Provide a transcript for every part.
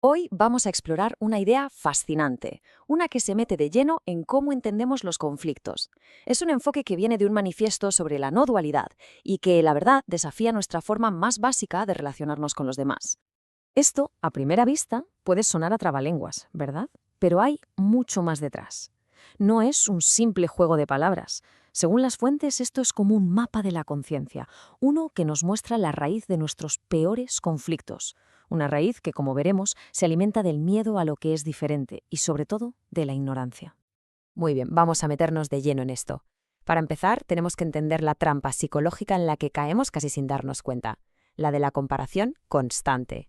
Hoy vamos a explorar una idea fascinante, una que se mete de lleno en cómo entendemos los conflictos. Es un enfoque que viene de un manifiesto sobre la no dualidad y que, la verdad, desafía nuestra forma más básica de relacionarnos con los demás. Esto, a primera vista, puede sonar a trabalenguas, ¿verdad? Pero hay mucho más detrás. No es un simple juego de palabras. Según las fuentes, esto es como un mapa de la conciencia, uno que nos muestra la raíz de nuestros peores conflictos. Una raíz que, como veremos, se alimenta del miedo a lo que es diferente y, sobre todo, de la ignorancia. Muy bien, vamos a meternos de lleno en esto. Para empezar, tenemos que entender la trampa psicológica en la que caemos casi sin darnos cuenta, la de la comparación constante.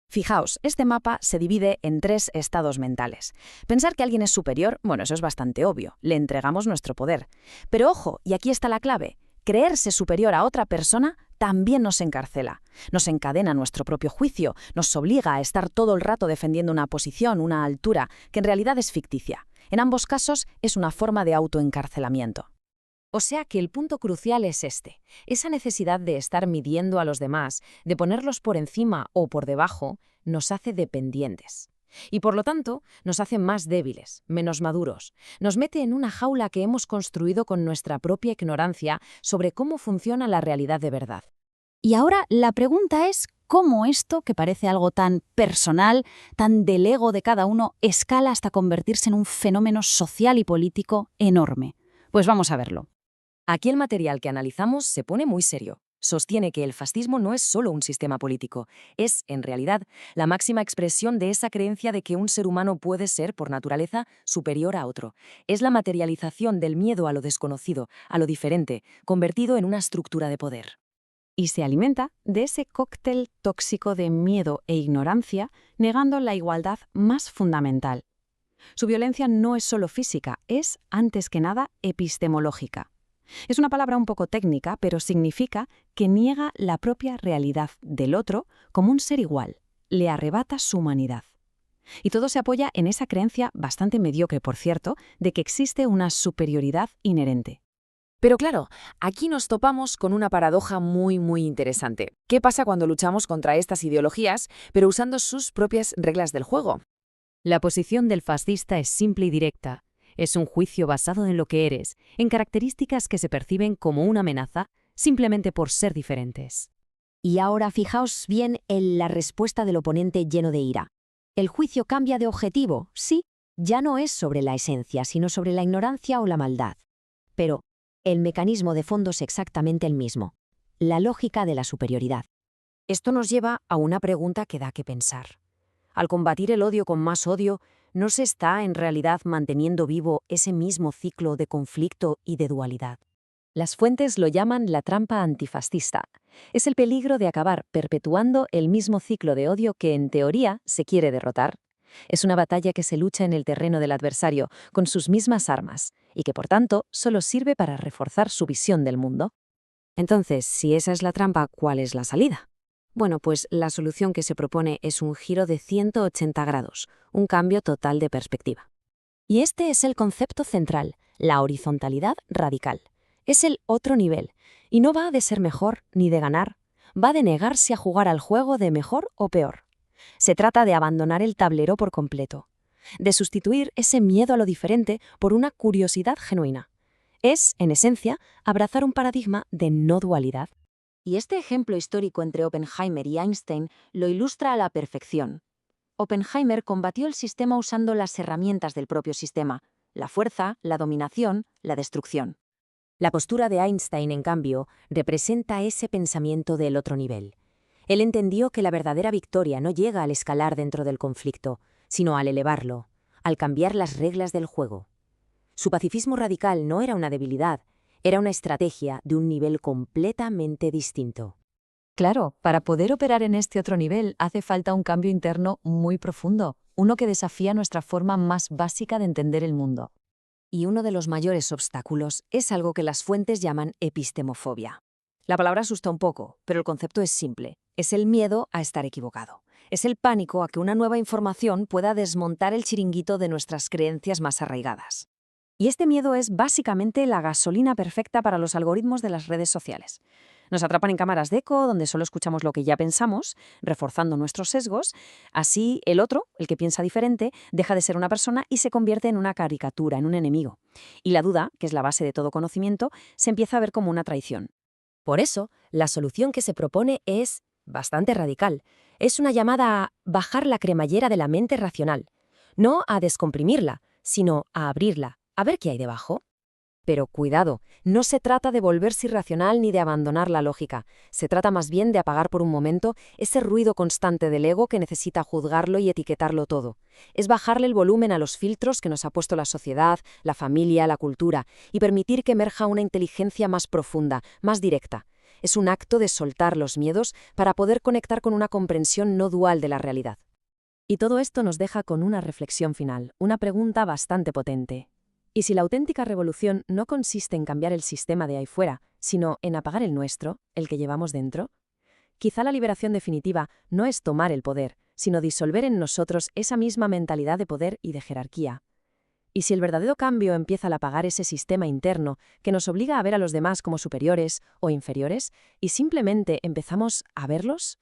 Fijaos, este mapa se divide en 3 estados mentales. Pensar que alguien es superior, bueno, eso es bastante obvio, le entregamos nuestro poder. Pero ojo, y aquí está la clave, creerse superior a otra persona también nos encarcela, nos encadena nuestro propio juicio, nos obliga a estar todo el rato defendiendo una posición, una altura, que en realidad es ficticia. En ambos casos es una forma de autoencarcelamiento. O sea que el punto crucial es este, esa necesidad de estar midiendo a los demás, de ponerlos por encima o por debajo, nos hace dependientes. Y por lo tanto, nos hace más débiles, menos maduros. Nos mete en una jaula que hemos construido con nuestra propia ignorancia sobre cómo funciona la realidad de verdad. Y ahora la pregunta es cómo esto, que parece algo tan personal, tan del ego de cada uno, escala hasta convertirse en un fenómeno social y político enorme. Pues vamos a verlo. Aquí el material que analizamos se pone muy serio. Sostiene que el fascismo no es solo un sistema político, es, en realidad, la máxima expresión de esa creencia de que un ser humano puede ser, por naturaleza, superior a otro. Es la materialización del miedo a lo desconocido, a lo diferente, convertido en una estructura de poder. Y se alimenta de ese cóctel tóxico de miedo e ignorancia, negando la igualdad más fundamental. Su violencia no es solo física, es, antes que nada, epistemológica. Es una palabra un poco técnica, pero significa que niega la propia realidad del otro como un ser igual, le arrebata su humanidad. Y todo se apoya en esa creencia, bastante mediocre por cierto, de que existe una superioridad inherente. Pero claro, aquí nos topamos con una paradoja muy interesante. ¿Qué pasa cuando luchamos contra estas ideologías, pero usando sus propias reglas del juego? La posición del fascista es simple y directa. Es un juicio basado en lo que eres, en características que se perciben como una amenaza simplemente por ser diferentes. Y ahora fijaos bien en la respuesta del oponente lleno de ira. El juicio cambia de objetivo, sí, ya no es sobre la esencia, sino sobre la ignorancia o la maldad. Pero el mecanismo de fondo es exactamente el mismo, la lógica de la superioridad. Esto nos lleva a una pregunta que da que pensar. Al combatir el odio con más odio, ¿no se está en realidad manteniendo vivo ese mismo ciclo de conflicto y de dualidad? Las fuentes lo llaman la trampa antifascista. Es el peligro de acabar perpetuando el mismo ciclo de odio que, en teoría, se quiere derrotar. Es una batalla que se lucha en el terreno del adversario, con sus mismas armas, y que, por tanto, solo sirve para reforzar su visión del mundo. Entonces, si esa es la trampa, ¿cuál es la salida? Bueno, pues la solución que se propone es un giro de 180 grados, un cambio total de perspectiva. Y este es el concepto central, la horizontalidad radical. Es el otro nivel, y no va de ser mejor ni de ganar, va de negarse a jugar al juego de mejor o peor. Se trata de abandonar el tablero por completo, de sustituir ese miedo a lo diferente por una curiosidad genuina. Es, en esencia, abrazar un paradigma de no dualidad. Y este ejemplo histórico entre Oppenheimer y Einstein lo ilustra a la perfección. Oppenheimer combatió el sistema usando las herramientas del propio sistema, la fuerza, la dominación, la destrucción. La postura de Einstein, en cambio, representa ese pensamiento del otro nivel. Él entendió que la verdadera victoria no llega al escalar dentro del conflicto, sino al elevarlo, al cambiar las reglas del juego. Su pacifismo radical no era una debilidad, era una estrategia de un nivel completamente distinto. Claro, para poder operar en este otro nivel hace falta un cambio interno muy profundo, uno que desafía nuestra forma más básica de entender el mundo. Y uno de los mayores obstáculos es algo que las fuentes llaman epistemofobia. La palabra asusta un poco, pero el concepto es simple. Es el miedo a estar equivocado. Es el pánico a que una nueva información pueda desmontar el chiringuito de nuestras creencias más arraigadas. Y este miedo es básicamente la gasolina perfecta para los algoritmos de las redes sociales. Nos atrapan en cámaras de eco, donde solo escuchamos lo que ya pensamos, reforzando nuestros sesgos. Así, el otro, el que piensa diferente, deja de ser una persona y se convierte en una caricatura, en un enemigo. Y la duda, que es la base de todo conocimiento, se empieza a ver como una traición. Por eso, la solución que se propone es bastante radical. Es una llamada a bajar la cremallera de la mente racional. No a descomprimirla, sino a abrirla, a ver qué hay debajo. Pero cuidado, no se trata de volverse irracional ni de abandonar la lógica. Se trata más bien de apagar por un momento ese ruido constante del ego que necesita juzgarlo y etiquetarlo todo. Es bajarle el volumen a los filtros que nos ha puesto la sociedad, la familia, la cultura, y permitir que emerja una inteligencia más profunda, más directa. Es un acto de soltar los miedos para poder conectar con una comprensión no dual de la realidad. Y todo esto nos deja con una reflexión final, una pregunta bastante potente. ¿Y si la auténtica revolución no consiste en cambiar el sistema de ahí fuera, sino en apagar el nuestro, el que llevamos dentro? Quizá la liberación definitiva no es tomar el poder, sino disolver en nosotros esa misma mentalidad de poder y de jerarquía. Y si el verdadero cambio empieza al apagar ese sistema interno que nos obliga a ver a los demás como superiores o inferiores, y simplemente empezamos a verlos,